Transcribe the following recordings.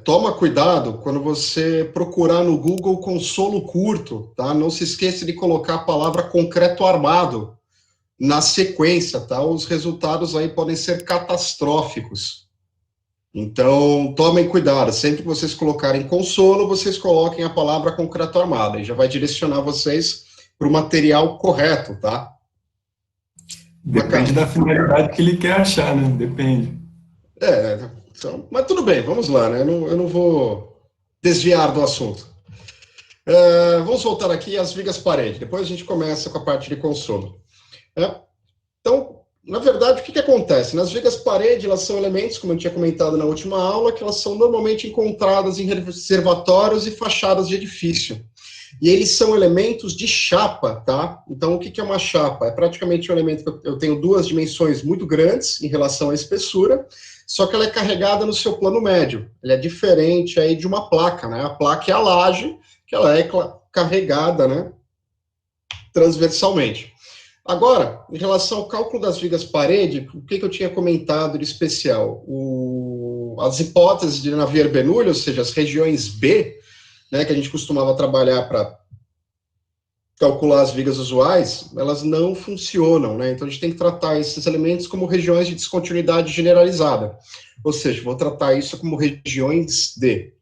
toma cuidado quando você procurar no Google consolo curto, tá? Não se esqueça de colocar a palavra concreto armado na sequência, tá? Os resultados aí podem ser catastróficos. Então, tomem cuidado. Sempre que vocês colocarem consolo, vocês coloquem a palavra concreto armado. E já vai direcionar vocês para o material correto, tá? Depende da finalidade que ele quer achar, né? Depende. Então, mas tudo bem, vamos lá, né? Eu não vou desviar do assunto. Vamos voltar aqui às vigas parede. Depois a gente começa com a parte de consolo. Então, na verdade, o que acontece? Nas vigas parede, elas são elementos, como eu tinha comentado na última aula, que elas são normalmente encontradas em reservatórios e fachadas de edifício. E eles são elementos de chapa, tá? Então, o que é uma chapa? É praticamente um elemento que eu tenho duas dimensões muito grandes em relação à espessura, só que ela é carregada no seu plano médio. Ela é diferente aí de uma placa, né? A placa é a laje, que ela é carregada, né, transversalmente. Agora, em relação ao cálculo das vigas parede, o que eu tinha comentado de especial? As hipóteses de Navier-Bernoulli, ou seja, as regiões B, né, que a gente costumava trabalhar para calcular as vigas usuais, elas não funcionam, né? Então a gente tem que tratar esses elementos como regiões de descontinuidade generalizada. Ou seja, vou tratar isso como regiões D.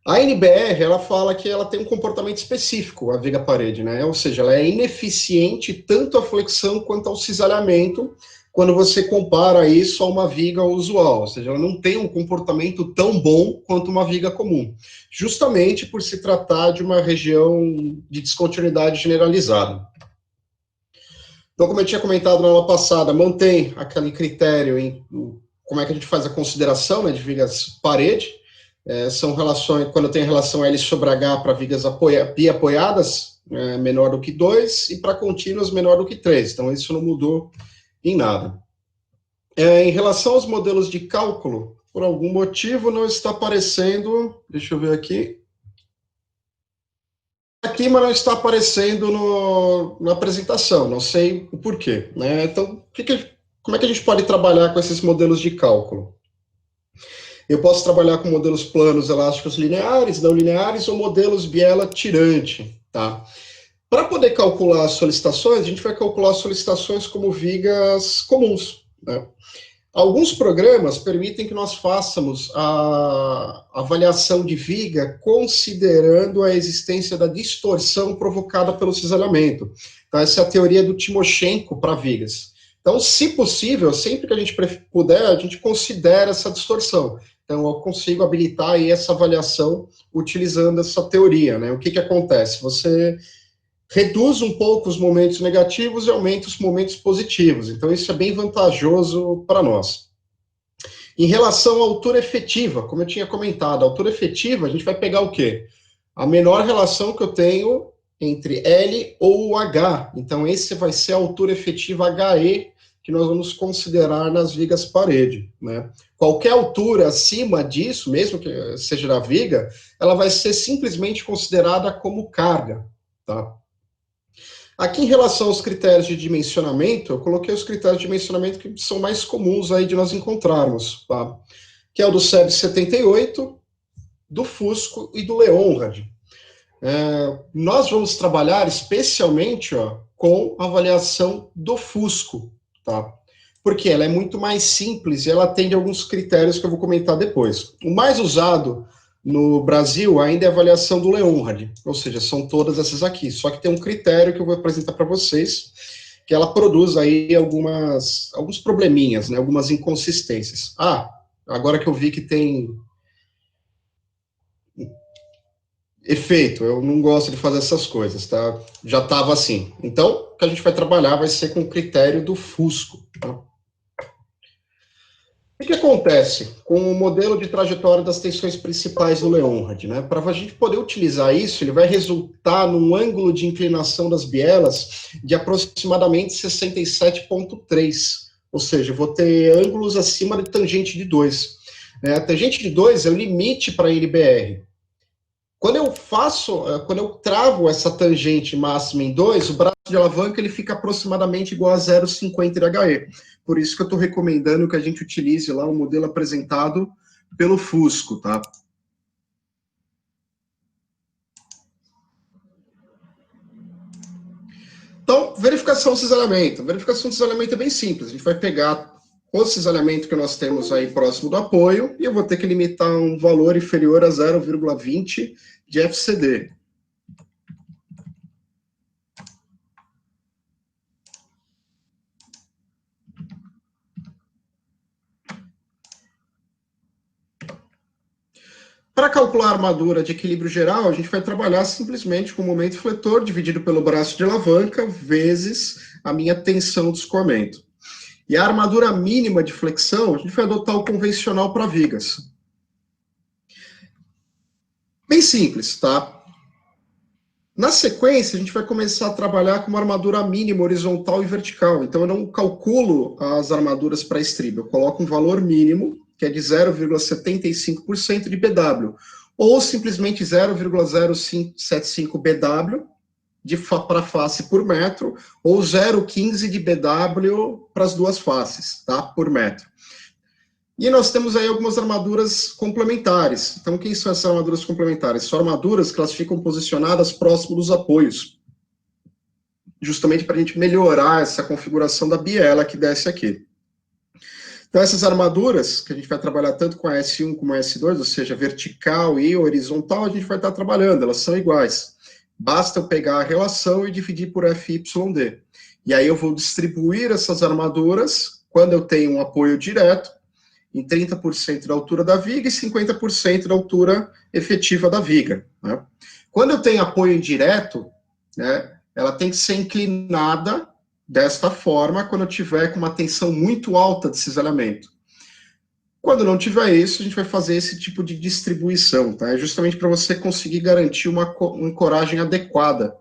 A NBR, ela fala que ela tem um comportamento específico, a viga parede, né? Ou seja, ela é ineficiente tanto à flexão quanto ao cisalhamento, quando você compara isso a uma viga usual, ou seja, ela não tem um comportamento tão bom quanto uma viga comum, justamente por se tratar de uma região de descontinuidade generalizada. Então, como eu tinha comentado na aula passada, mantém aquele critério em como é que a gente faz a consideração, né, de vigas parede. São relações, quando tem relação L sobre H para vigas apoiadas, menor do que 2, e para contínuas menor do que 3. Então, isso não mudou em nada. Em relação aos modelos de cálculo, por algum motivo não está aparecendo, deixa eu ver aqui, mas não está aparecendo na apresentação, não sei o porquê, né? Então, como é que a gente pode trabalhar com esses modelos de cálculo? Eu posso trabalhar com modelos planos, elásticos, lineares, não lineares, ou modelos biela-tirante, tá? Para poder calcular as solicitações, a gente vai calcular as solicitações como vigas comuns, né? Alguns programas permitem que nós façamos a avaliação de viga considerando a existência da distorção provocada pelo cisalhamento. Então, essa é a teoria do Timoshenko para vigas. Então, se possível, sempre que a gente puder, a gente considera essa distorção. Então, eu consigo habilitar aí essa avaliação utilizando essa teoria, né? O que acontece? Você reduz um pouco os momentos negativos e aumenta os momentos positivos. Então, isso é bem vantajoso para nós. Em relação à altura efetiva, como eu tinha comentado, a altura efetiva, a gente vai pegar o quê? A menor relação que eu tenho entre L ou H. Então, esse vai ser a altura efetiva HE, que nós vamos considerar nas vigas parede, né? Qualquer altura acima disso, mesmo que seja da viga, ela vai ser simplesmente considerada como carga, tá? Aqui, em relação aos critérios de dimensionamento, eu coloquei os critérios de dimensionamento que são mais comuns aí de nós encontrarmos, tá? Que é o do SEB 78, do Fusco e do Leonrad. Nós vamos trabalhar especialmente com a avaliação do Fusco, tá? Porque ela é muito mais simples e ela atende alguns critérios que eu vou comentar depois. O mais usado no Brasil ainda é a avaliação do Leonrad, ou seja, são todas essas aqui, só que tem um critério que eu vou apresentar para vocês, que ela produz aí alguns probleminhas, né, algumas inconsistências. Agora que eu vi que tem efeito, eu não gosto de fazer essas coisas, tá? Já estava assim. Então, o que a gente vai trabalhar vai ser com o critério do Fusco, tá? O que acontece com o modelo de trajetória das tensões principais do Leonrad, né? Para a gente poder utilizar isso, ele vai resultar num ângulo de inclinação das bielas de aproximadamente 67,3, ou seja, eu vou ter ângulos acima de tangente de 2. A tangente de 2 é o limite para a NBR. Quando eu travo essa tangente máxima em 2, o braço de alavanca ele fica aproximadamente igual a 0,50 de HE. Por isso que eu estou recomendando que a gente utilize lá o modelo apresentado pelo fusco, tá? Então, verificação de cisalhamento. Verificação de cisalhamento é bem simples. A gente vai pegar o cisalhamento que nós temos aí próximo do apoio e eu vou ter que limitar um valor inferior a 0,20 de FCD. Para calcular a armadura de equilíbrio geral, a gente vai trabalhar simplesmente com o momento fletor dividido pelo braço de alavanca vezes a minha tensão de escoamento. E a armadura mínima de flexão, a gente vai adotar o convencional para vigas. Bem simples, tá? Na sequência, a gente vai começar a trabalhar com uma armadura mínima horizontal e vertical. Então, eu não calculo as armaduras para estribo. Eu coloco um valor mínimo, que é de 0,75% de BW, ou simplesmente 0,075 BW para face por metro, ou 0,15 de BW para as duas faces, tá? Por metro. E nós temos aí algumas armaduras complementares. Então, quem são essas armaduras complementares? São armaduras que elas ficam posicionadas próximo dos apoios, justamente para a gente melhorar essa configuração da biela que desce aqui. Então, essas armaduras, que a gente vai trabalhar tanto com a S1 como a S2, ou seja, vertical e horizontal, a gente vai estar trabalhando, elas são iguais. Basta eu pegar a relação e dividir por FYD. E aí eu vou distribuir essas armaduras, quando eu tenho um apoio direto, em 30% da altura da viga e 50% da altura efetiva da viga. Né? Quando eu tenho apoio indireto, né, ela tem que ser inclinada desta forma quando eu tiver com uma tensão muito alta de cisalhamento. Quando não tiver isso, a gente vai fazer esse tipo de distribuição, tá? É justamente para você conseguir garantir uma ancoragem adequada.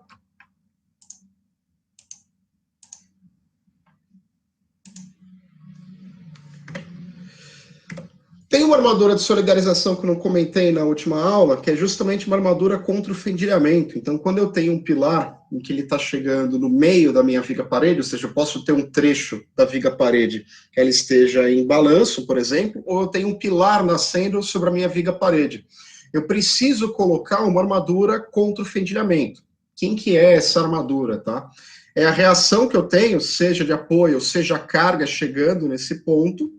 Tem uma armadura de solidarização que eu não comentei na última aula, que é justamente uma armadura contra o fendilhamento. Então, quando eu tenho um pilar em que ele está chegando no meio da minha viga-parede, ou seja, eu posso ter um trecho da viga-parede que ela esteja em balanço, por exemplo, ou eu tenho um pilar nascendo sobre a minha viga-parede. Eu preciso colocar uma armadura contra o fendilhamento. Quem que é essa armadura, tá? É a reação que eu tenho, seja de apoio, seja a carga chegando nesse ponto,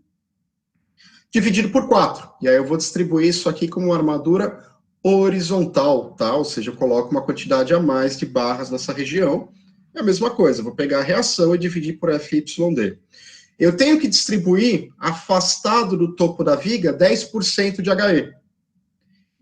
dividido por 4. E aí eu vou distribuir isso aqui como uma armadura horizontal, tá? Ou seja, eu coloco uma quantidade a mais de barras nessa região. É a mesma coisa, eu vou pegar a reação e dividir por FYD. Eu tenho que distribuir, afastado do topo da viga, 10% de HE.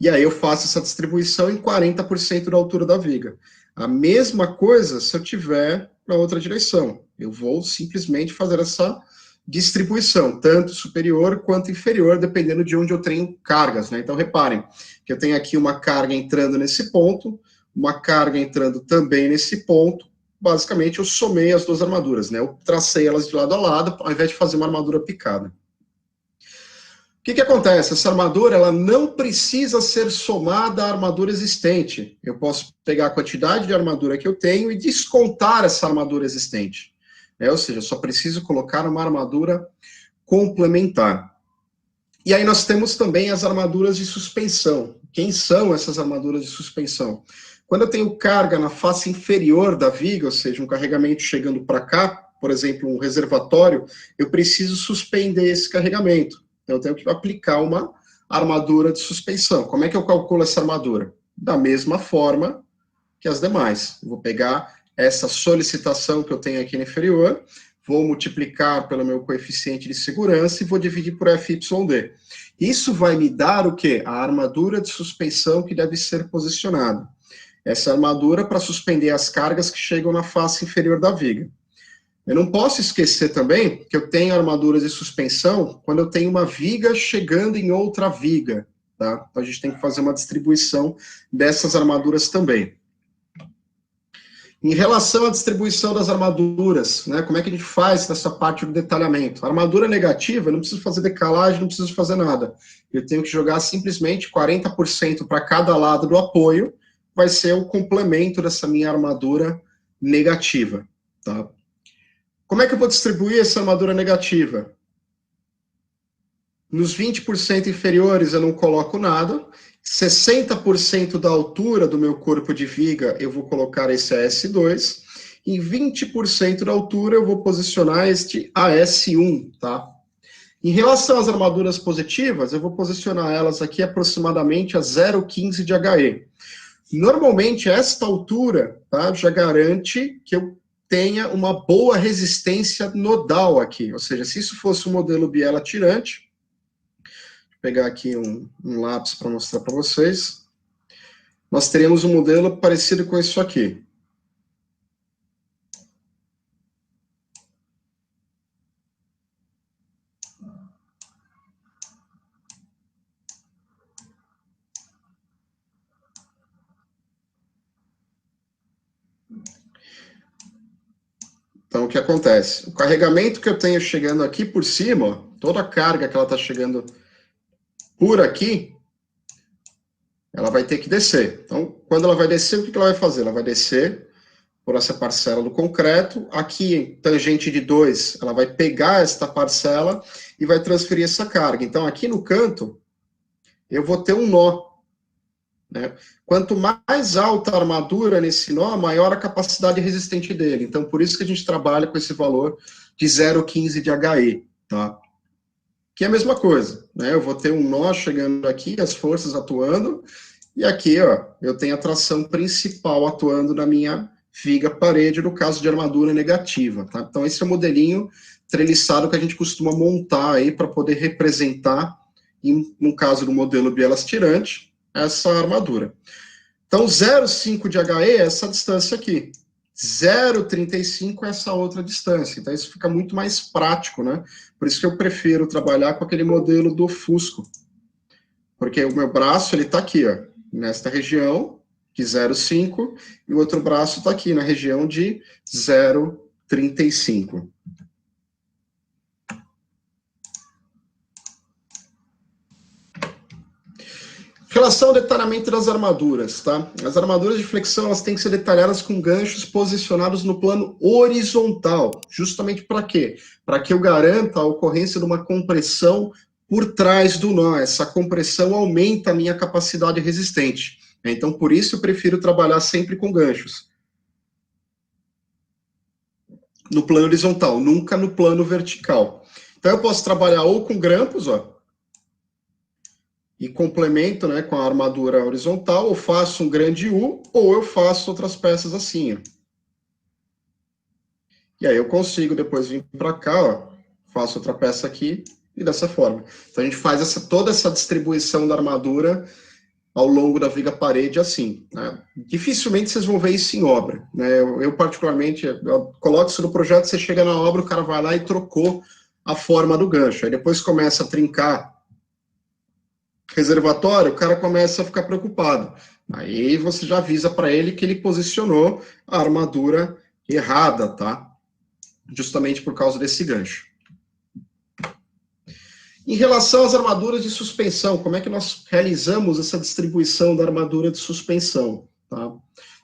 E aí eu faço essa distribuição em 40% da altura da viga. A mesma coisa se eu tiver na outra direção. Eu vou simplesmente fazer essa distribuição, tanto superior quanto inferior, dependendo de onde eu tenho cargas, né? Então, reparem que eu tenho aqui uma carga entrando nesse ponto, uma carga entrando também nesse ponto. Basicamente, eu somei as duas armaduras, né? Eu tracei elas de lado a lado, ao invés de fazer uma armadura picada. O que acontece? Essa armadura, ela não precisa ser somada à armadura existente. Eu posso pegar a quantidade de armadura que eu tenho e descontar essa armadura existente. Ou seja, eu só preciso colocar uma armadura complementar. E aí nós temos também as armaduras de suspensão. Quem são essas armaduras de suspensão? Quando eu tenho carga na face inferior da viga, ou seja, um carregamento chegando para cá, por exemplo, um reservatório, eu preciso suspender esse carregamento. Então eu tenho que aplicar uma armadura de suspensão. Como é que eu calculo essa armadura? Da mesma forma que as demais. Eu vou pegar essa solicitação que eu tenho aqui no inferior, vou multiplicar pelo meu coeficiente de segurança e vou dividir por FYD. Isso vai me dar o quê? A armadura de suspensão que deve ser posicionada. Essa armadura para suspender as cargas que chegam na face inferior da viga. Eu não posso esquecer também que eu tenho armaduras de suspensão quando eu tenho uma viga chegando em outra viga, tá? Então a gente tem que fazer uma distribuição dessas armaduras também. Em relação à distribuição das armaduras, né, como é que a gente faz nessa parte do detalhamento? A armadura negativa, eu não preciso fazer decalagem, não preciso fazer nada. Eu tenho que jogar simplesmente 40% para cada lado do apoio, vai ser o complemento dessa minha armadura negativa. Tá? Como é que eu vou distribuir essa armadura negativa? Nos 20% inferiores eu não coloco nada. 60% da altura do meu corpo de viga eu vou colocar esse AS2. Em 20% da altura eu vou posicionar este AS1, tá? Em relação às armaduras positivas, eu vou posicionar elas aqui aproximadamente a 0,15 de HE. Normalmente, esta altura, tá, já garante que eu tenha uma boa resistência nodal aqui. Ou seja, se isso fosse um modelo biela tirante, vou pegar aqui um lápis para mostrar para vocês, nós teríamos um modelo parecido com isso aqui. Então, o que acontece? O carregamento que eu tenho chegando aqui por cima, ó, toda a carga que ela está chegando por aqui, ela vai ter que descer. Então, quando ela vai descer, o que ela vai fazer? Ela vai descer por essa parcela do concreto. Aqui, em tangente de 2, ela vai pegar esta parcela e vai transferir essa carga. Então, aqui no canto, eu vou ter um nó, né? Quanto mais alta a armadura nesse nó, maior a capacidade resistente dele. Então, por isso que a gente trabalha com esse valor de 0,15 de HE, tá? Que é a mesma coisa, né? Eu vou ter um nó chegando aqui, as forças atuando, e aqui, ó, eu tenho a tração principal atuando na minha viga parede, no caso de armadura negativa, tá? Então, esse é o modelinho treliçado que a gente costuma montar aí para poder representar, no caso do modelo bielas tirante, essa armadura. Então, 0,5 de HE é essa distância aqui. 0,35 é essa outra distância. Então, isso fica muito mais prático, né? Por isso que eu prefiro trabalhar com aquele modelo do Fusco. Porque o meu braço, ele está aqui, ó, nesta região de 0,5, e o outro braço está aqui na região de 0,35. Relação ao detalhamento das armaduras, tá? As armaduras de flexão, elas têm que ser detalhadas com ganchos posicionados no plano horizontal. Justamente para quê? Para que eu garanta a ocorrência de uma compressão por trás do nó. Essa compressão aumenta a minha capacidade resistente. Então, por isso eu prefiro trabalhar sempre com ganchos. No plano horizontal, nunca no plano vertical. Então, eu posso trabalhar ou com grampos, ó, e complemento, né, com a armadura horizontal, ou faço um grande U, ou eu faço outras peças assim, ó. E aí eu consigo depois vir para cá, ó, faço outra peça aqui, e dessa forma. Então a gente faz toda essa distribuição da armadura ao longo da viga parede assim, né? Dificilmente vocês vão ver isso em obra, né? Eu particularmente, eu coloco isso no projeto, você chega na obra, o cara vai lá e trocou a forma do gancho. Aí depois começa a trincar reservatório, o cara começa a ficar preocupado. Aí você já avisa para ele que ele posicionou a armadura errada, tá? Justamente por causa desse gancho. Em relação às armaduras de suspensão, como é que nós realizamos essa distribuição da armadura de suspensão, tá?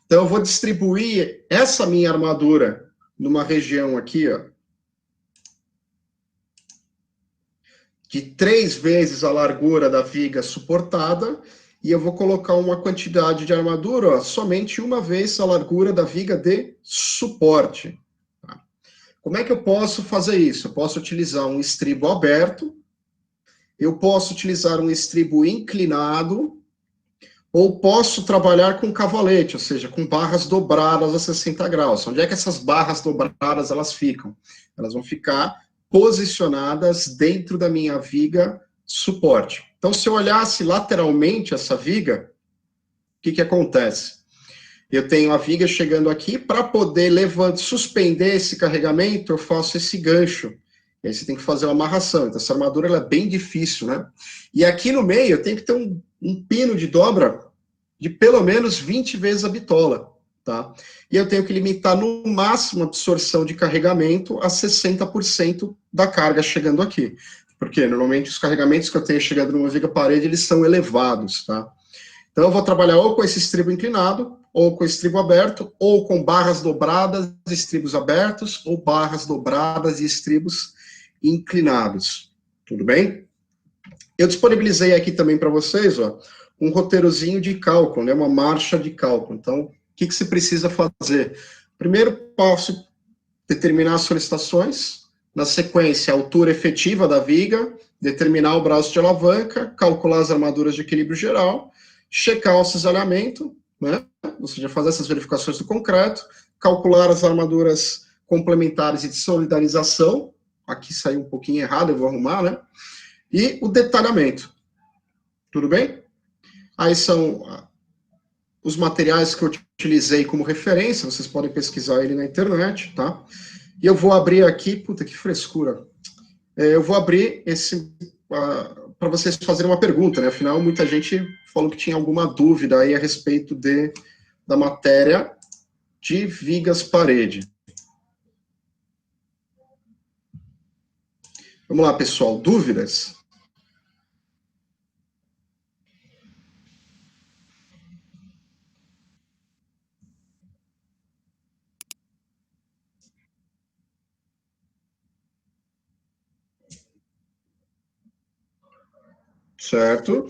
Então eu vou distribuir essa minha armadura numa região aqui, ó, de 3 vezes a largura da viga suportada, e eu vou colocar uma quantidade de armadura, ó, somente uma vez a largura da viga de suporte. Tá? Como é que eu posso fazer isso? Eu posso utilizar um estribo aberto, eu posso utilizar um estribo inclinado, ou posso trabalhar com cavalete, ou seja, com barras dobradas a 60 graus. Onde é que essas barras dobradas elas ficam? Elas vão ficar posicionadas dentro da minha viga suporte. Então, se eu olhasse lateralmente essa viga, o que acontece? Eu tenho a viga chegando aqui, para poder suspender esse carregamento, eu faço esse gancho. E aí você tem que fazer uma amarração. Então, essa armadura ela é bem difícil, né? E aqui no meio, eu tenho que ter um pino de dobra de pelo menos 20 vezes a bitola, tá? E eu tenho que limitar no máximo a absorção de carregamento a 60% da carga chegando aqui. Porque normalmente os carregamentos que eu tenho chegando numa viga parede, eles são elevados, tá? Então eu vou trabalhar ou com esse estribo inclinado, ou com estribo aberto, ou com barras dobradas, estribos abertos, ou barras dobradas e estribos inclinados. Tudo bem? Eu disponibilizei aqui também para vocês, ó, um roteirozinho de cálculo, né, uma marcha de cálculo. Então, o que se precisa fazer? Primeiro passo, determinar as solicitações. Na sequência, a altura efetiva da viga, determinar o braço de alavanca, calcular as armaduras de equilíbrio geral, checar o cisalhamento, né, ou seja, fazer essas verificações do concreto, calcular as armaduras complementares e de solidarização. Aqui saiu um pouquinho errado, eu vou arrumar, né? E o detalhamento. Tudo bem? Aí são os materiais que eu utilizei como referência, vocês podem pesquisar ele na internet, tá? E eu vou abrir aqui, puta que frescura. Eu vou abrir esse para vocês fazerem uma pergunta, né? Afinal, muita gente falou que tinha alguma dúvida aí a respeito da matéria de vigas parede. Vamos lá, pessoal, dúvidas? Certo?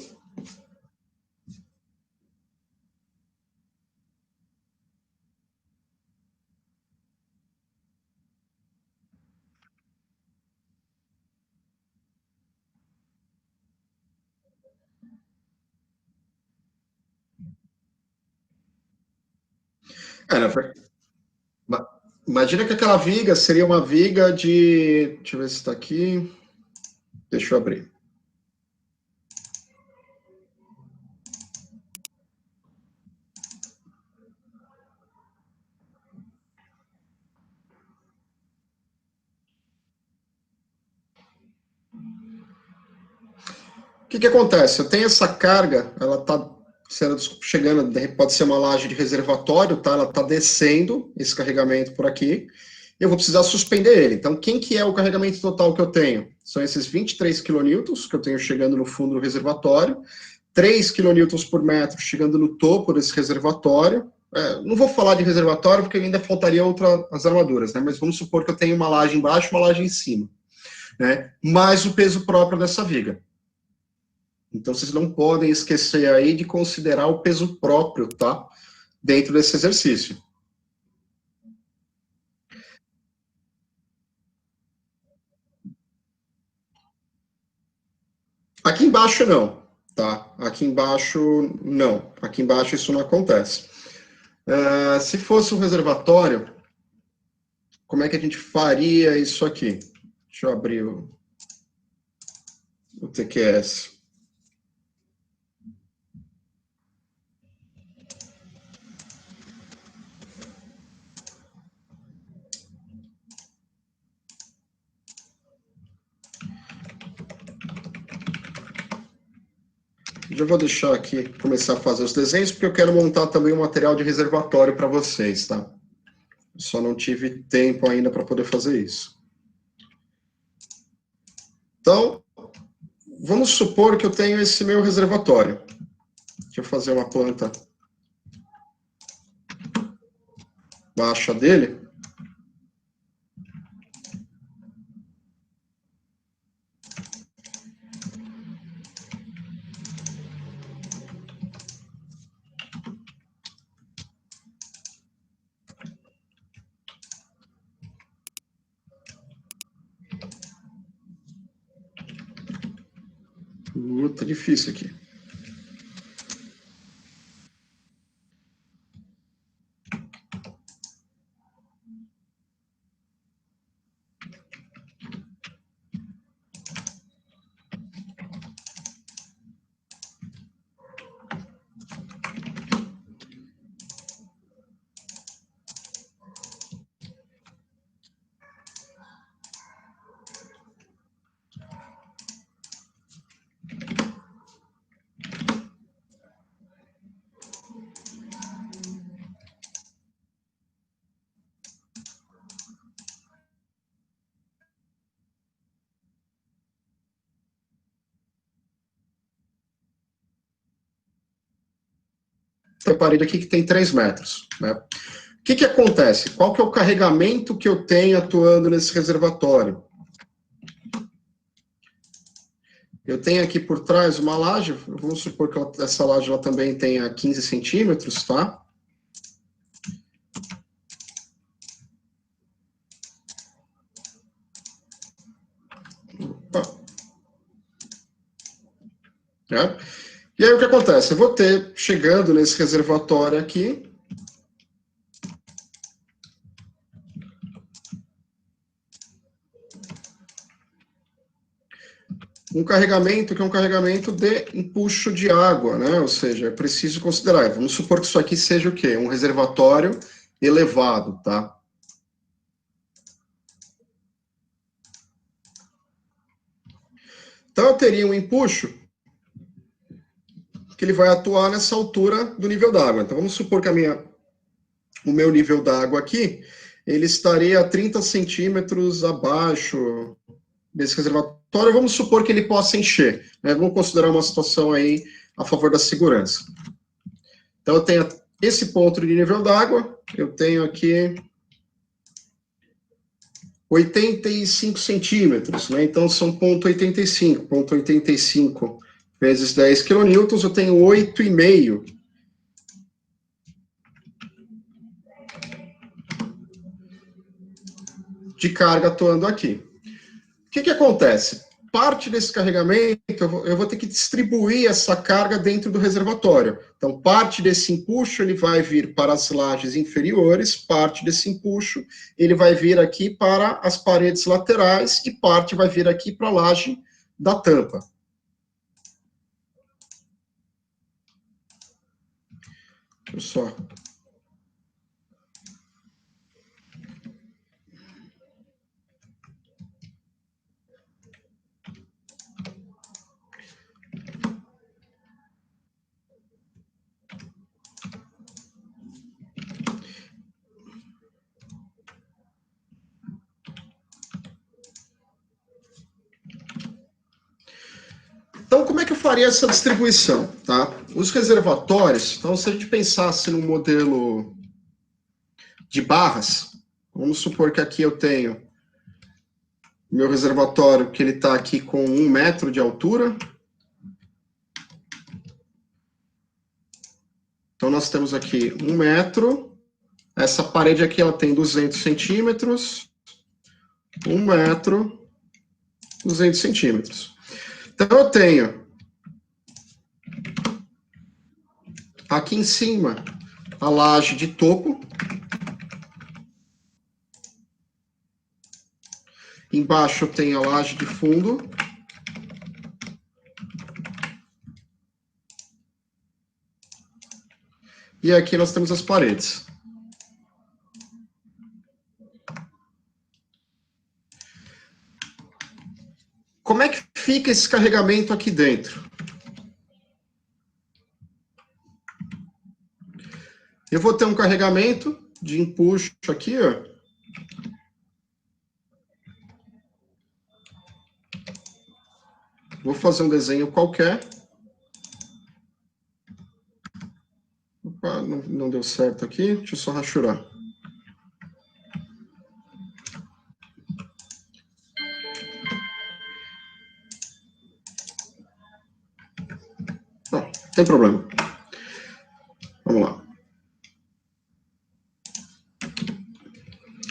Imagina que aquela viga seria uma viga de... Deixa eu ver se está aqui. Deixa eu abrir. O que acontece? Eu tenho essa carga, ela está chegando, pode ser uma laje de reservatório, tá? Ela está descendo esse carregamento por aqui. Eu vou precisar suspender ele. Então, quem que é o carregamento total que eu tenho? São esses 23 kN que eu tenho chegando no fundo do reservatório, 3 kN por metro chegando no topo desse reservatório. Não vou falar de reservatório porque ainda faltaria as armaduras, né? Mas vamos supor que eu tenho uma laje embaixo e uma laje em cima, né? Mais o peso próprio dessa viga. Então, vocês não podem esquecer aí de considerar o peso próprio, tá? Dentro desse exercício. Aqui embaixo não, tá? Aqui embaixo não. Aqui embaixo isso não acontece. Se fosse um reservatório, como é que a gente faria isso aqui? Deixa eu abrir o TQS. Já vou deixar aqui, começar a fazer os desenhos, porque eu quero montar também um material de reservatório para vocês, tá? Só não tive tempo ainda para poder fazer isso. Então, vamos supor que eu tenho esse meu reservatório. Deixa eu fazer uma planta baixa dele. Tá difícil aqui. Tem a parede aqui que tem 3 metros, né? O que acontece? Qual que é o carregamento que eu tenho atuando nesse reservatório? eu tenho aqui por trás uma laje, vamos supor que essa laje ela também tenha 15 centímetros, tá? Opa. É. E aí o que acontece? Eu vou ter, chegando nesse reservatório aqui, um carregamento que é um carregamento de empuxo de água, né? Ou seja, é preciso considerar. Vamos supor que isso aqui seja o quê? Um reservatório elevado, tá? Então, eu teria um empuxo que ele vai atuar nessa altura do nível d'água. Então, vamos supor que o meu nível d'água aqui, ele estaria a 30 centímetros abaixo desse reservatório. Vamos supor que ele possa encher, né? Vamos considerar uma situação aí a favor da segurança. Então, eu tenho esse ponto de nível d'água, eu tenho aqui 85 centímetros, né? Então, são 0,85. 0,85 vezes 10 quilonewtons, eu tenho 8,5 de carga atuando aqui. O que acontece? Parte desse carregamento, eu vou ter que distribuir essa carga dentro do reservatório. Então, parte desse empuxo, ele vai vir para as lajes inferiores, parte desse empuxo, ele vai vir aqui para as paredes laterais, e parte vai vir aqui para a laje da tampa. Deixa eu só... Então, como é que eu faria essa distribuição? Tá? Os reservatórios, então, se a gente pensasse num modelo de barras, vamos supor que aqui eu tenho meu reservatório, que ele está aqui com 1 metro de altura. Então, nós temos aqui 1 metro. Essa parede aqui ela tem 200 centímetros. 1 metro, 200 centímetros. Então, eu tenho aqui em cima a laje de topo. Embaixo eu tenho a laje de fundo. E aqui nós temos as paredes. Como é que fica esse carregamento aqui dentro? Eu vou ter um carregamento de empuxo aqui, ó. Vou fazer um desenho qualquer. Opa, não deu certo aqui. Deixa eu só rachurar. Não tem problema. Vamos lá.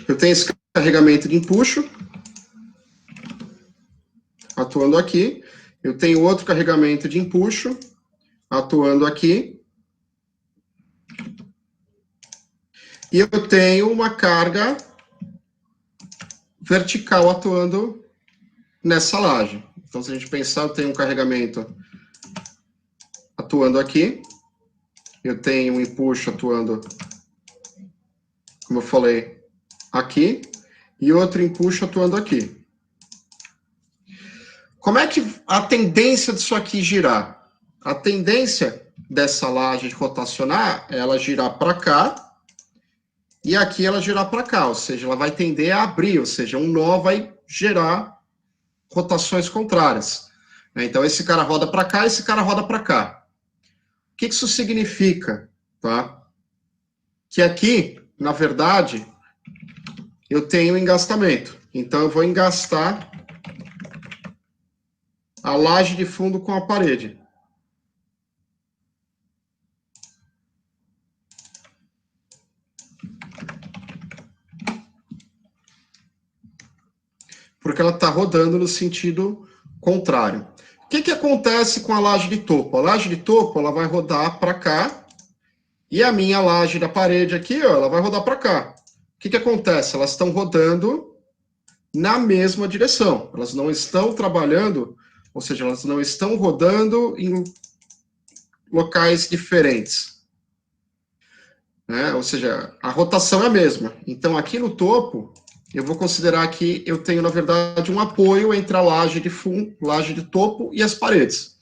Eu tenho esse carregamento de empuxo atuando aqui. Eu tenho outro carregamento de empuxo atuando aqui. E eu tenho uma carga vertical atuando nessa laje. Então, se a gente pensar, eu tenho um carregamento atuando aqui. Eu tenho um empuxo atuando, como eu falei, aqui. E outro empuxo atuando aqui. Como é que a tendência disso aqui girar? A tendência dessa laje rotacionar é ela girar para cá. E aqui ela girar para cá, ou seja, ela vai tender a abrir, ou seja, um nó vai gerar rotações contrárias. Então, esse cara roda para cá, esse cara roda para cá. O que isso significa? Tá? Que aqui, na verdade, eu tenho engastamento. Então, eu vou engastar a laje de fundo com a parede. Porque ela está rodando no sentido contrário. O que acontece com a laje de topo? A laje de topo ela vai rodar para cá, e a minha laje da parede aqui, ó, ela vai rodar para cá. O que acontece? Elas estão rodando na mesma direção. Elas não estão trabalhando, ou seja, elas não estão rodando em locais diferentes. Né? Ou seja, a rotação é a mesma. Então, aqui no topo, eu vou considerar que eu tenho, na verdade, um apoio entre a laje de fundo, laje de topo e as paredes.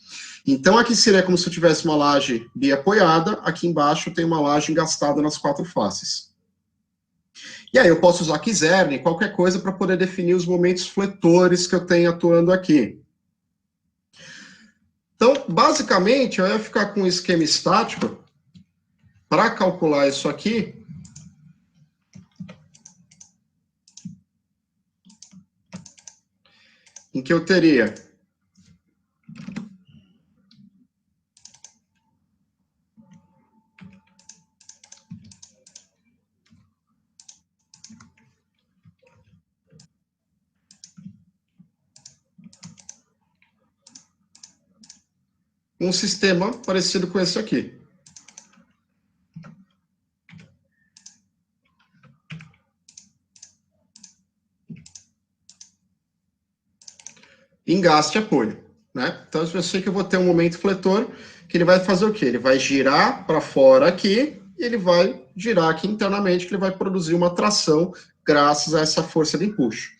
Então, aqui seria como se eu tivesse uma laje biapoiada, aqui embaixo eu tenho uma laje engastada nas quatro faces. E aí eu posso usar Kizern, qualquer coisa, para poder definir os momentos fletores que eu tenho atuando aqui. Então, basicamente, eu ia ficar com um esquema estático para calcular isso aqui. Em que eu teria um sistema parecido com esse aqui. Engaste e apoio. Né? Então, eu sei que eu vou ter um momento fletor que ele vai fazer o quê? Ele vai girar para fora aqui e ele vai girar aqui internamente, que ele vai produzir uma tração graças a essa força de empuxo.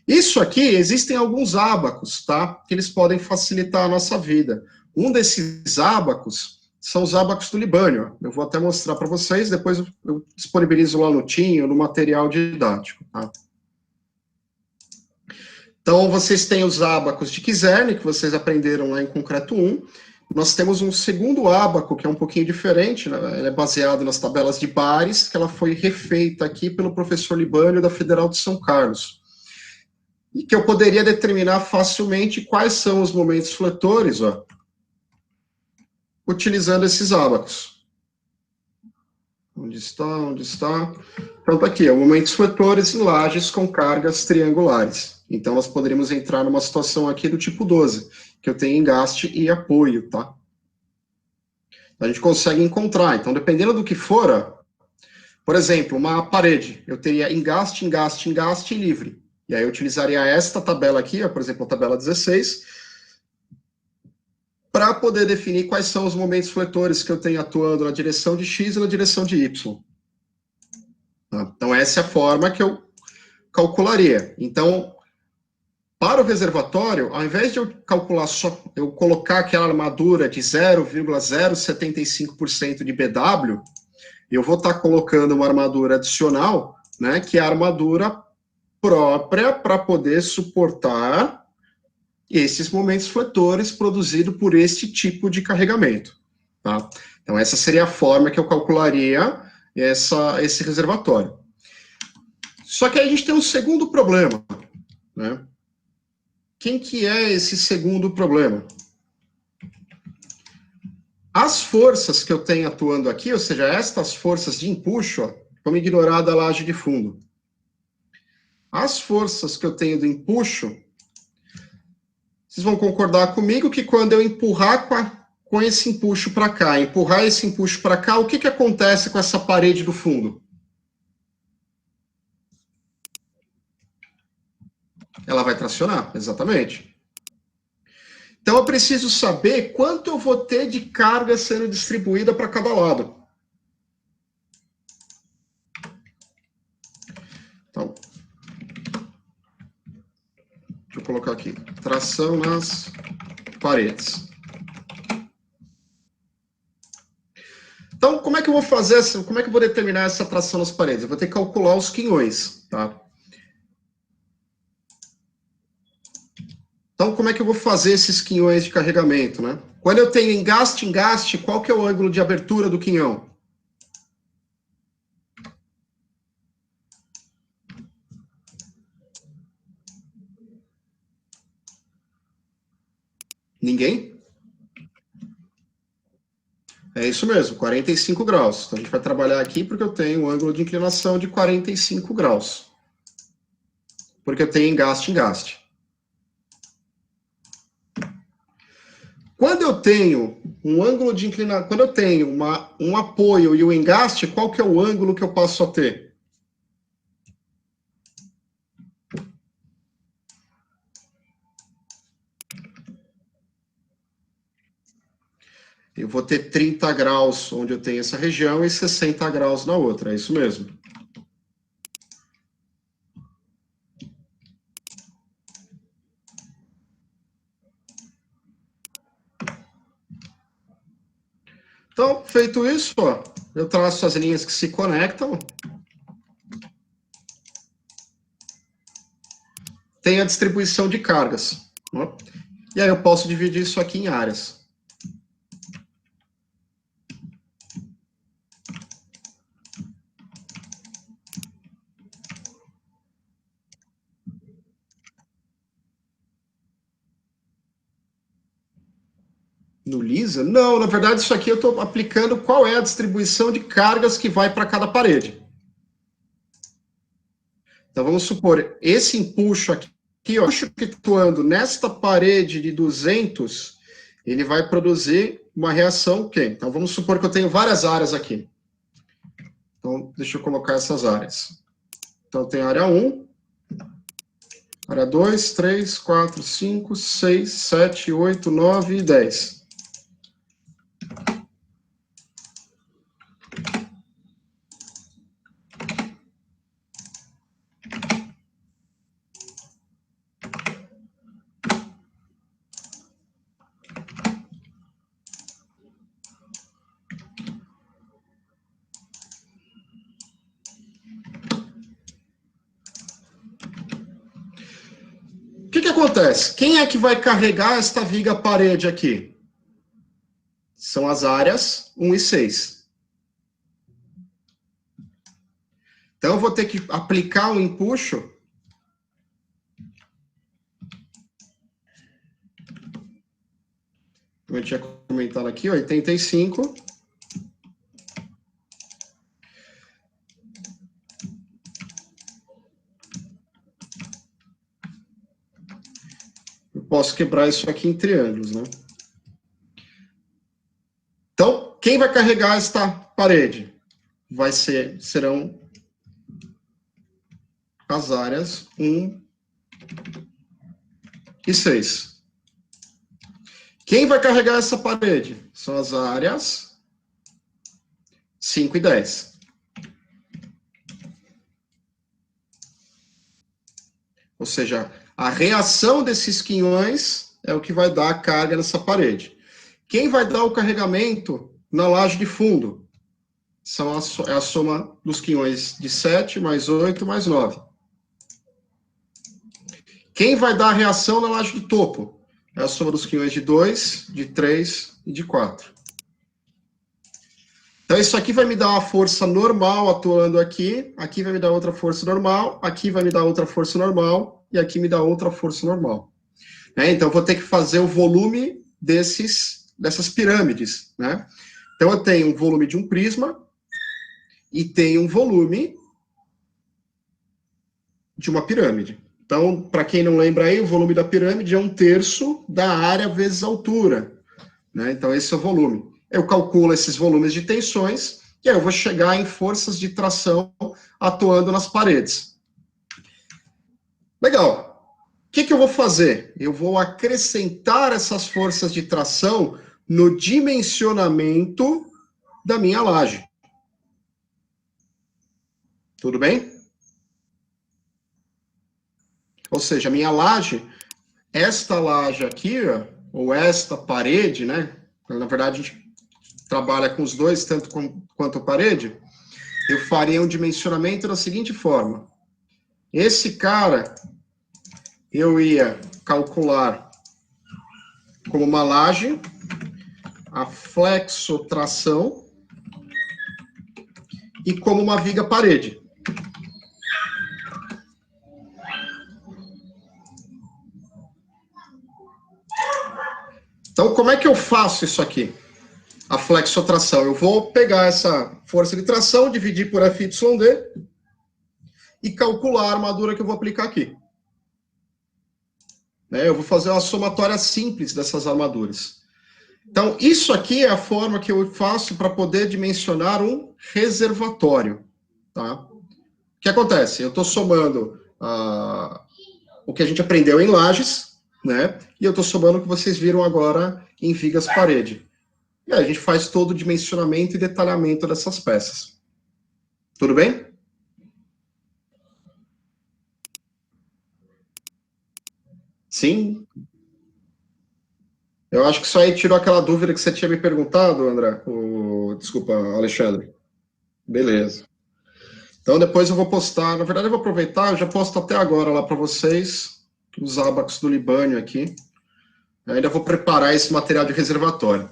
Isso aqui, existem alguns ábacos, tá? Que eles podem facilitar a nossa vida. Um desses ábacos são os ábacos do Libânio. Eu vou até mostrar para vocês, depois eu disponibilizo lá no Tinho, no material didático, tá? Então, vocês têm os ábacos de Kizern, que vocês aprenderam lá em Concreto 1. Nós temos um segundo ábaco, que é um pouquinho diferente, né? Ele é baseado nas tabelas de Bares, que ela foi refeita aqui pelo professor Libânio da Federal de São Carlos. E que eu poderia determinar facilmente quais são os momentos fletores, ó, utilizando esses ábacos. Onde está? Onde está? Então, tá aqui, ó, momentos fletores em lajes com cargas triangulares. Então, nós poderíamos entrar numa situação aqui do tipo 12, que eu tenho engaste e apoio, tá? A gente consegue encontrar. Então, dependendo do que for, ó, por exemplo, uma parede, eu teria engaste, engaste, engaste e livre. E aí eu utilizaria esta tabela aqui, ó, por exemplo, a tabela 16, para poder definir quais são os momentos fletores que eu tenho atuando na direção de X e na direção de Y. Tá? Então, essa é a forma que eu calcularia. Então, para o reservatório, ao invés de eu calcular só, eu colocar aquela armadura de 0,075% de BW, eu vou estar colocando uma armadura adicional, né, que é a armadura própria para poder suportar esses momentos fletores produzidos por este tipo de carregamento. Tá? Então, essa seria a forma que eu calcularia esse reservatório. Só que aí a gente tem um segundo problema. Né? Quem que é esse segundo problema? As forças que eu tenho atuando aqui, ou seja, estas forças de empuxo, ó, vamos ignorar da laje de fundo. As forças que eu tenho do empuxo, vocês vão concordar comigo que quando eu empurrar com esse empuxo para cá, empurrar esse empuxo para cá, o que acontece com essa parede do fundo? Ela vai tracionar, exatamente. Então eu preciso saber quanto eu vou ter de carga sendo distribuída para cada lado. Então, deixa eu colocar aqui, tração nas paredes. Então, como é que eu vou fazer, como é que eu vou determinar essa tração nas paredes? Eu vou ter que calcular os quinhões, tá? Então, como é que eu vou fazer esses quinhões de carregamento, né? Quando eu tenho engaste, engaste, qual que é o ângulo de abertura do quinhão? Ninguém? É isso mesmo, 45 graus. Então, a gente vai trabalhar aqui porque eu tenho um ângulo de inclinação de 45 graus. Porque eu tenho engaste, engaste. Quando eu tenho um ângulo de inclinação, quando eu tenho um apoio e um engaste, qual que é o ângulo que eu passo a ter? Eu vou ter 30 graus onde eu tenho essa região e 60 graus na outra, é isso mesmo. Então, feito isso, ó, eu traço as linhas que se conectam. Tem a distribuição de cargas. Ó, e aí eu posso dividir isso aqui em áreas. No Lisa? Não, na verdade, isso aqui eu estou aplicando qual é a distribuição de cargas que vai para cada parede. Então, vamos supor, esse empuxo aqui, ó, que atuando nesta parede de 200, ele vai produzir uma reação o quê? Então, vamos supor que eu tenho várias áreas aqui. Então, deixa eu colocar essas áreas. Então, tem área 1, área 2, 3, 4, 5, 6, 7, 8, 9 e 10. O que acontece? Quem é que vai carregar esta viga parede aqui? São as áreas 1 e 6. Então, eu vou ter que aplicar um empuxo. Como eu tinha comentado aqui, 85. Eu posso quebrar isso aqui em triângulos, né? Então, quem vai carregar esta parede? Serão as áreas 1 e 6. Quem vai carregar essa parede? São as áreas 5 e 10. Ou seja, a reação desses quinhões é o que vai dar a carga nessa parede. Quem vai dar o carregamento na laje de fundo? É a soma dos quinhões de 7, mais 8, mais 9. Quem vai dar a reação na laje de topo? É a soma dos quinhões de 2, de 3 e de 4. Então, isso aqui vai me dar uma força normal atuando aqui vai me dar outra força normal, aqui vai me dar outra força normal, e aqui me dá outra força normal. Então, eu vou ter que fazer o volume dessas pirâmides, né? Então, eu tenho um volume de um prisma e tenho um volume de uma pirâmide. Então, para quem não lembra aí, o volume da pirâmide é 1/3 da área vezes a altura, né? Então, esse é o volume. Eu calculo esses volumes de tensões e aí eu vou chegar em forças de tração atuando nas paredes. Legal. O que eu vou fazer? Eu vou acrescentar essas forças de tração no dimensionamento da minha laje. Tudo bem? Ou seja, a minha laje, esta laje aqui, ou esta parede, né? Na verdade, a gente trabalha com os dois, tanto quanto a parede. Eu faria um dimensionamento da seguinte forma. Esse cara, eu ia calcular como uma laje a flexotração e como uma viga parede. Então, como é que eu faço isso aqui? A flexotração. Eu vou pegar essa força de tração, dividir por FYD e calcular a armadura que eu vou aplicar aqui. Eu vou fazer uma somatória simples dessas armaduras. Então, isso aqui é a forma que eu faço para poder dimensionar um reservatório. Tá? O que acontece? Eu estou somando o que a gente aprendeu em lajes, né? E eu estou somando o que vocês viram agora em vigas parede. E aí a gente faz todo o dimensionamento e detalhamento dessas peças. Tudo bem? Sim. Eu acho que isso aí tirou aquela dúvida que você tinha me perguntado, André. Desculpa, Alexandre. Beleza. Então depois eu vou postar, na verdade eu vou aproveitar, eu já posto até agora lá para vocês, os ábacos do Libânio aqui. Eu ainda vou preparar esse material de reservatório.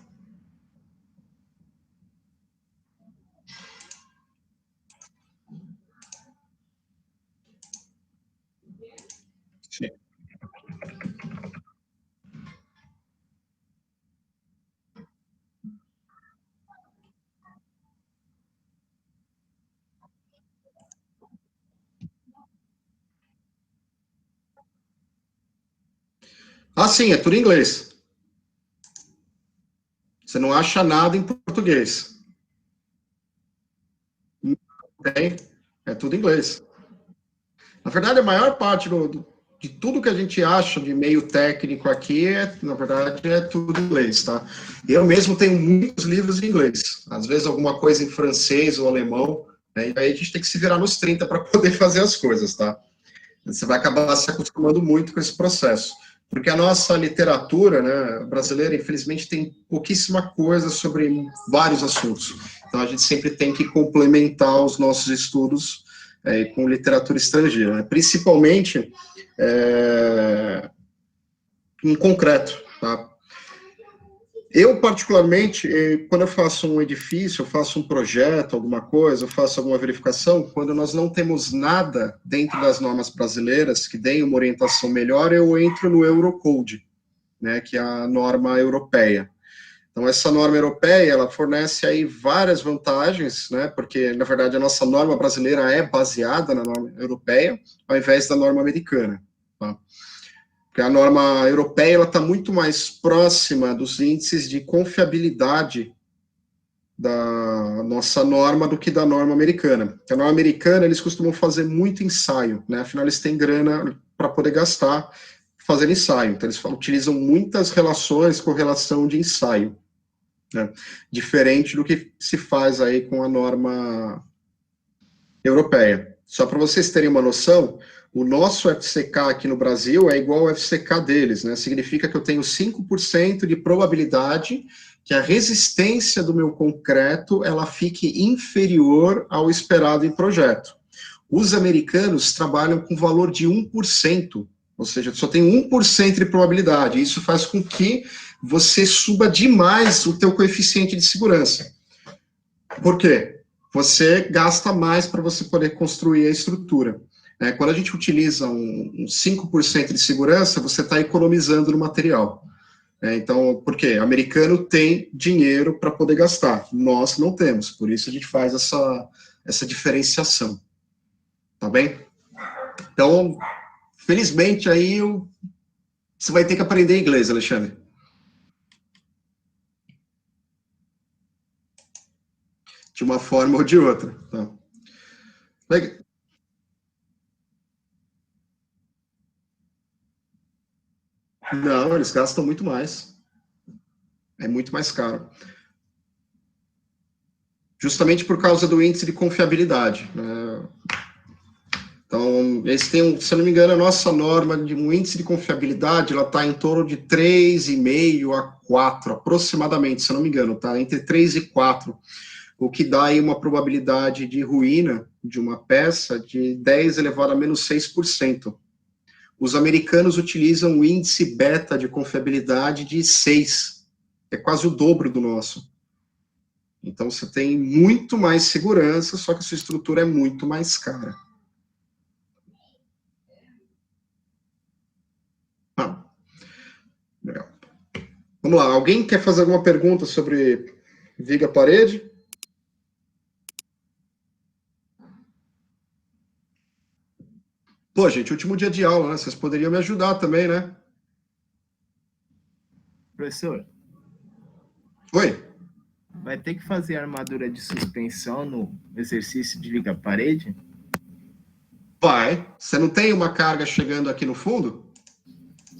Sim. Ah, sim, é tudo em inglês. Você não acha nada em português. Não tem, é tudo em inglês. Na verdade, a maior parte de tudo que a gente acha de meio técnico aqui, na verdade, é tudo em inglês, tá? Eu mesmo tenho muitos livros em inglês. Às vezes alguma coisa em francês ou alemão, né? E aí a gente tem que se virar nos 30 para poder fazer as coisas, tá? Você vai acabar se acostumando muito com esse processo. Porque a nossa literatura, né, brasileira, infelizmente, tem pouquíssima coisa sobre vários assuntos. Então, a gente sempre tem que complementar os nossos estudos com literatura estrangeira, né? Principalmente em concreto, tá? Eu, particularmente, quando eu faço um edifício, eu faço um projeto, alguma coisa, eu faço alguma verificação, quando nós não temos nada dentro das normas brasileiras que deem uma orientação melhor, eu entro no Eurocode, né, que é a norma europeia. Então, essa norma europeia, ela fornece aí várias vantagens, né, porque, na verdade, a nossa norma brasileira é baseada na norma europeia, ao invés da norma americana, tá? Porque a norma europeia está muito mais próxima dos índices de confiabilidade da nossa norma do que da norma americana. A norma americana, eles costumam fazer muito ensaio, né? Afinal, eles têm grana para poder gastar fazendo ensaio. Então, eles utilizam muitas relações, correlação de ensaio, né? Diferente do que se faz aí com a norma europeia. Só para vocês terem uma noção, o nosso FCK aqui no Brasil é igual ao FCK deles, né? Significa que eu tenho 5% de probabilidade que a resistência do meu concreto ela fique inferior ao esperado em projeto. Os americanos trabalham com valor de 1%, ou seja, só tem 1% de probabilidade. Isso faz com que você suba demais o teu coeficiente de segurança. Por quê? Você gasta mais para você poder construir a estrutura. Quando a gente utiliza um 5% de segurança, você está economizando no material. Então, por quê? O americano tem dinheiro para poder gastar, nós não temos, por isso a gente faz essa diferenciação. Tá bem? Então, felizmente aí você vai ter que aprender inglês, Alexandre. De uma forma ou de outra. Tá? Não, eles gastam muito mais. É muito mais caro. Justamente por causa do índice de confiabilidade. Né? Então, eles têm, se eu não me engano, a nossa norma de um índice de confiabilidade, ela está em torno de 3,5 a 4, aproximadamente, se eu não me engano, tá? Entre 3 e 4, o que dá aí uma probabilidade de ruína de uma peça de 10 elevado a menos 6%. Os americanos utilizam o índice beta de confiabilidade de 6, é quase o dobro do nosso. Então, você tem muito mais segurança, só que a sua estrutura é muito mais cara. Ah, legal. Vamos lá, alguém quer fazer alguma pergunta sobre viga parede? Pô, gente, último dia de aula, né? Vocês poderiam me ajudar também, né? Professor, Oi? vai ter que fazer armadura de suspensão no exercício de viga-parede? Vai. Você não tem uma carga chegando aqui no fundo?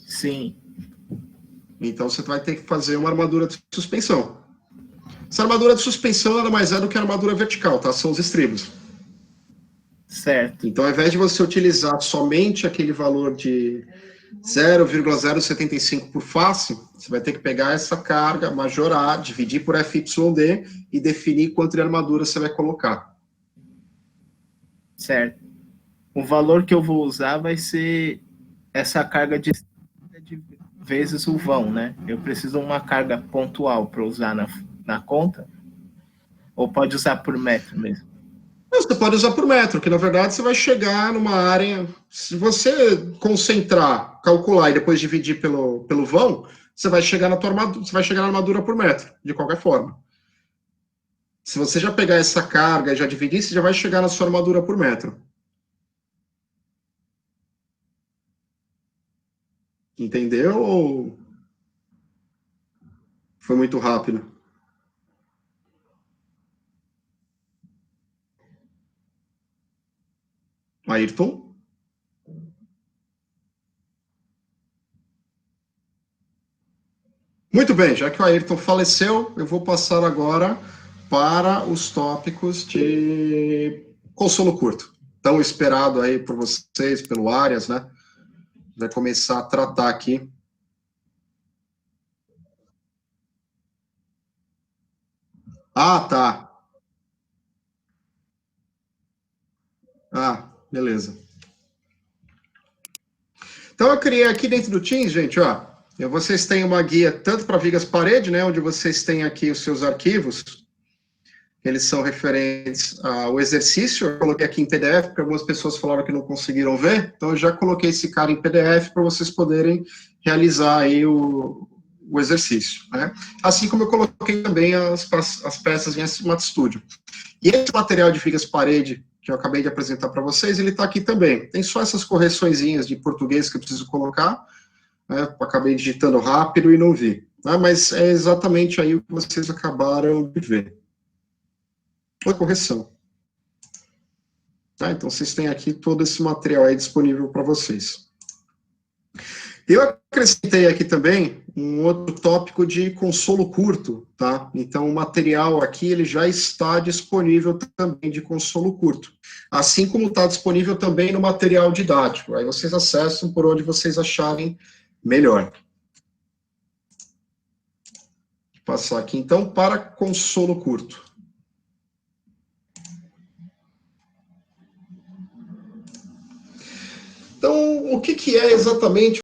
Sim. Então você vai ter que fazer uma armadura de suspensão. Essa armadura de suspensão nada mais é do que a armadura vertical, tá? São os estribos. Certo. Então, ao invés de você utilizar somente aquele valor de 0,075 por face, você vai ter que pegar essa carga, majorar, dividir por FYD e definir quanto de armadura você vai colocar. Certo. O valor que eu vou usar vai ser essa carga de vezes o vão, né? Eu preciso de uma carga pontual para usar na conta? Ou pode usar por metro mesmo? Você pode usar por metro, que na verdade você vai chegar numa área. Se você concentrar, calcular e depois dividir pelo vão, você vai chegar na tua armadura, você vai chegar na armadura por metro, de qualquer forma. Se você já pegar essa carga e já dividir, você já vai chegar na sua armadura por metro. Entendeu? Ou foi muito rápido? Ayrton? Muito bem, já que o Ayrton faleceu, eu vou passar agora para os tópicos de consolo curto. Tão esperado aí por vocês, pelo Arias, né? Vai começar a tratar aqui. Ah, tá. Ah, beleza. Então eu criei aqui dentro do Teams, gente, ó. Vocês têm uma guia tanto para vigas parede, né? Onde vocês têm aqui os seus arquivos. Eles são referentes ao exercício. Eu coloquei aqui em PDF, porque algumas pessoas falaram que não conseguiram ver. Então eu já coloquei esse cara em PDF para vocês poderem realizar aí o exercício, né? Assim como eu coloquei também as peças em Math Studio. E esse material de vigas parede que eu acabei de apresentar para vocês, ele está aqui também. Tem só essas correçõezinhas de português que eu preciso colocar, né? Acabei digitando rápido e não vi. Né? Mas é exatamente aí o que vocês acabaram de ver. Foi correção. Tá? Então, vocês têm aqui todo esse material aí disponível para vocês. Eu acrescentei aqui também um outro tópico de consolo curto, tá? Então, o material aqui, ele já está disponível também de consolo curto. Assim como está disponível também no material didático. Aí vocês acessam por onde vocês acharem melhor. Vou passar aqui, então, para consolo curto. Então, o que é exatamente